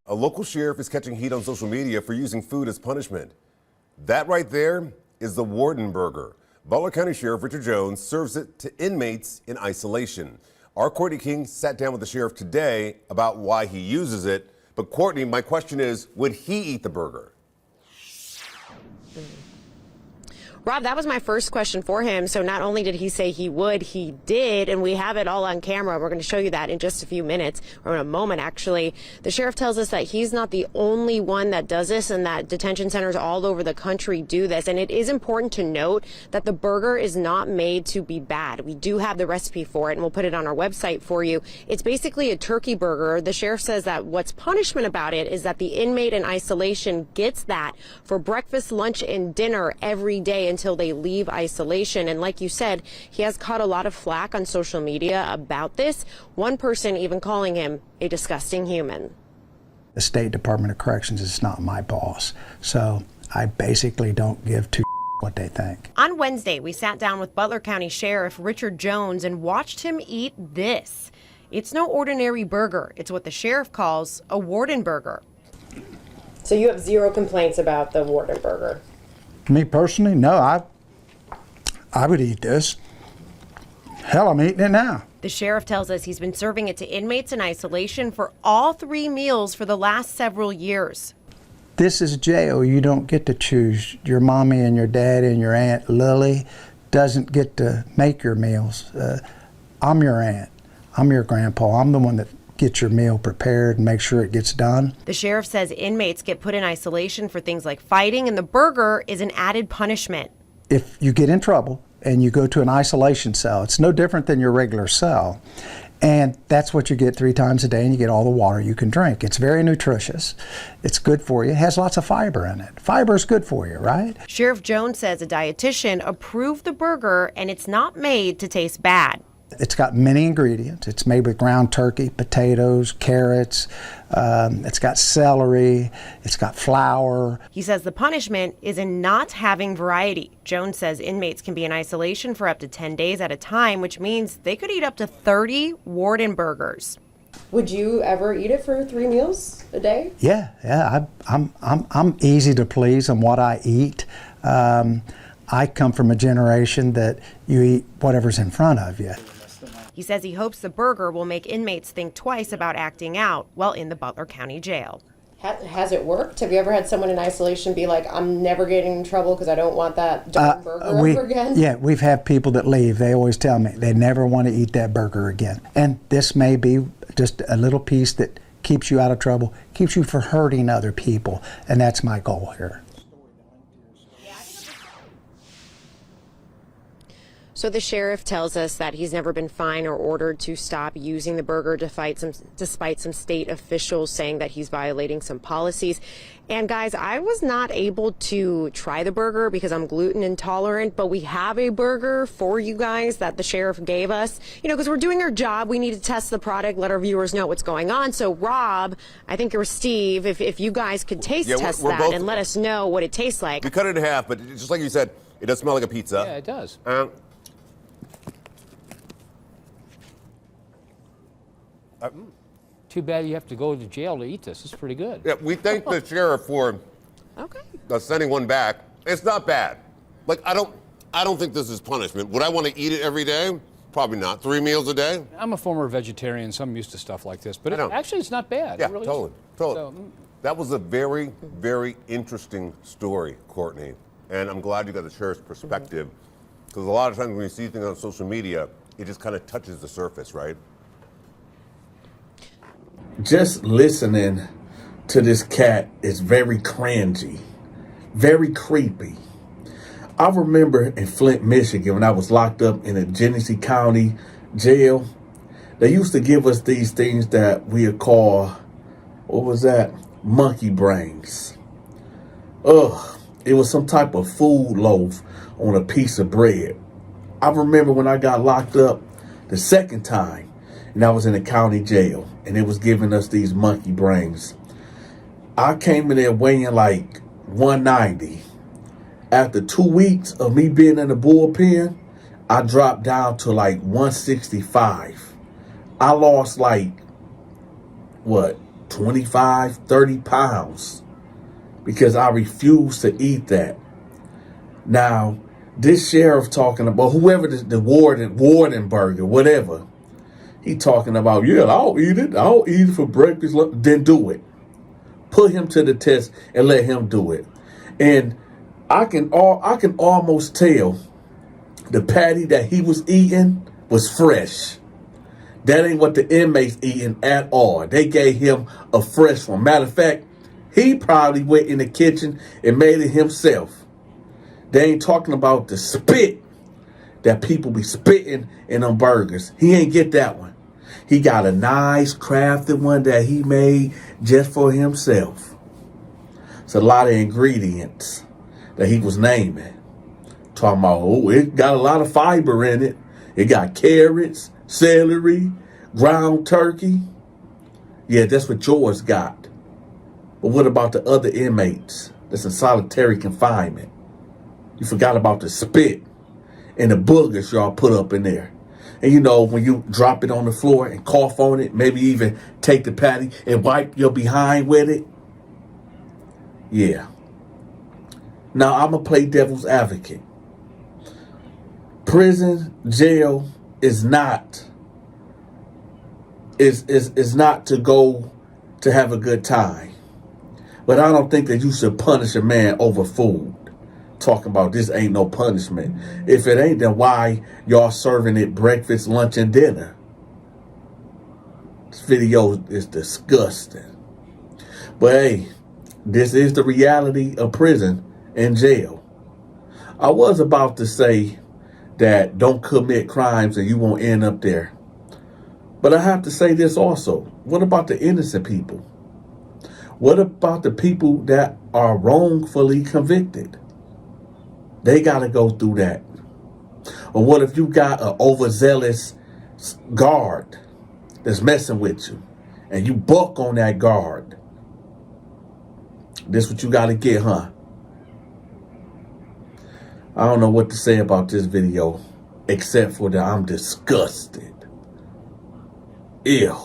A local sheriff is catching heat on social media for using food as punishment. That right there is the Warden burger. Butler County Sheriff Richard Jones serves it to inmates in isolation. Our Courtney King sat down with the sheriff today about why he uses it. But Courtney, my question is, would he eat the burger? Rob, that was my first question for him. So not only did he say he would, he did, and we have it all on camera. We're going to show you that in just a few minutes, or in a moment, actually. The sheriff tells us that he's not the only one that does this, and that detention centers all over the country do this. And it is important to note that the burger is not made to be bad. We do have the recipe for it, and we'll put it on our website for you. It's basically a turkey burger. The sheriff says that what's punishment about it is that the inmate in isolation gets that for breakfast, lunch, and dinner every day until they leave isolation. And like you said, he has caught a lot of flack on social media about this. One person even calling him a disgusting human. The State Department of Corrections is not my boss, so I basically don't give two what they think. On Wednesday, we sat down with Butler County Sheriff Richard Jones and watched him eat this. It's no ordinary burger. It's what the sheriff calls a Warden burger. So you have zero complaints about the Warden burger? Me personally, no, I would eat this. Hell, I'm eating it now. The sheriff tells us he's been serving it to inmates in isolation for all 3 meals for the last several years. This is jail. You don't get to choose. Your mommy and your dad and your Aunt Lily doesn't get to make your meals. I'm your aunt. I'm your grandpa. I'm the one that gets your meal prepared and make sure it gets done. The sheriff says inmates get put in isolation for things like fighting, and the burger is an added punishment. If you get in trouble and you go to an isolation cell, it's no different than your regular cell. And that's what you get 3 times a day, and you get all the water you can drink. It's very nutritious. It's good for you. It has lots of fiber in it. Fiber is good for you, right? Sheriff Jones says a dietitian approved the burger, and it's not made to taste bad. It's got many ingredients. It's made with ground turkey, potatoes, carrots. It's got celery. It's got flour. He says the punishment is in not having variety. Jones says inmates can be in isolation for up to 10 days at a time, which means they could eat up to 30 Warden burgers. Would you ever eat it for 3 meals a day? Yeah. I'm easy to please on what I eat. I come from a generation that you eat whatever's in front of you. He says he hopes the burger will make inmates think twice about acting out while in the Butler County Jail. Has it worked? Have you ever had someone in isolation be like, I'm never getting in trouble because I don't want that burger ever again? Yeah, we've had people that leave. They always tell me they never want to eat that burger again. And this may be just a little piece that keeps you out of trouble, keeps you from hurting other people. And that's my goal here. So the sheriff tells us that he's never been fined or ordered to stop using the burger despite some state officials saying that he's violating some policies. And guys, I was not able to try the burger because I'm gluten intolerant, but we have a burger for you guys that the sheriff gave us. You know, because we're doing our job, we need to test the product, let our viewers know what's going on. So Rob, I think, or Steve, if you guys could test that and let us know what it tastes like. We cut it in half, but just like you said, it does smell like a pizza. Yeah, it does. Too bad you have to go to jail to eat this. It's pretty good. Yeah, we thank the sheriff for sending one back. It's not bad. Like, I don't think this is punishment. Would I want to eat it every day? Probably not. 3 meals a day? I'm a former vegetarian, so I'm used to stuff like this. But actually, it's not bad. Yeah, it really totally. So, that was a very, very interesting story, Courtney. And I'm glad you got the sheriff's perspective. Because a lot of times when you see things on social media, it just kind of touches the surface, right? Just listening to this cat is very cringy, very creepy. I remember in Flint, Michigan, when I was locked up in a Genesee County jail, they used to give us these things that we would call, what was that? Monkey brains. Ugh, it was some type of food loaf on a piece of bread. I remember when I got locked up the second time and I was in a county jail. and it was giving us these monkey brains. I came in there weighing like 190. After 2 weeks of me being in the bullpen, I dropped down to like 165. I lost like, what, 25, 30 pounds because I refused to eat that. Now, this sheriff talking about, whoever the warden burger, whatever, he talking about, yeah, I'll eat it. I'll eat it for breakfast. Then do it. Put him to the test and let him do it. And I can almost tell the patty that he was eating was fresh. That ain't what the inmates eating at all. They gave him a fresh one. Matter of fact, he probably went in the kitchen and made it himself. They ain't talking about the spit that people be spitting in them burgers. He ain't get that one. He got a nice crafted one that he made just for himself. It's a lot of ingredients that he was naming. Talking about, oh, it got a lot of fiber in it. It got carrots, celery, ground turkey. Yeah, that's what yours got. But what about the other inmates that's in solitary confinement? You forgot about the spit and the boogers y'all put up in there. And you know, when you drop it on the floor and cough on it, maybe even take the patty and wipe your behind with it. Yeah. Now, I'm going to play devil's advocate. Prison, jail is not to go to have a good time. But I don't think that you should punish a man over food. Talking about this ain't no punishment. If it ain't, then why y'all serving it breakfast, lunch, and dinner? This video is disgusting. But hey, this is the reality of prison and jail. I was about to say that don't commit crimes and you won't end up there. But I have to say this also. What about the innocent people? What about the people that are wrongfully convicted? They got to go through that. Or what if you got an overzealous guard that's messing with you and you buck on that guard? This what you got to get, huh? I don't know what to say about this video except for that I'm disgusted. Ew.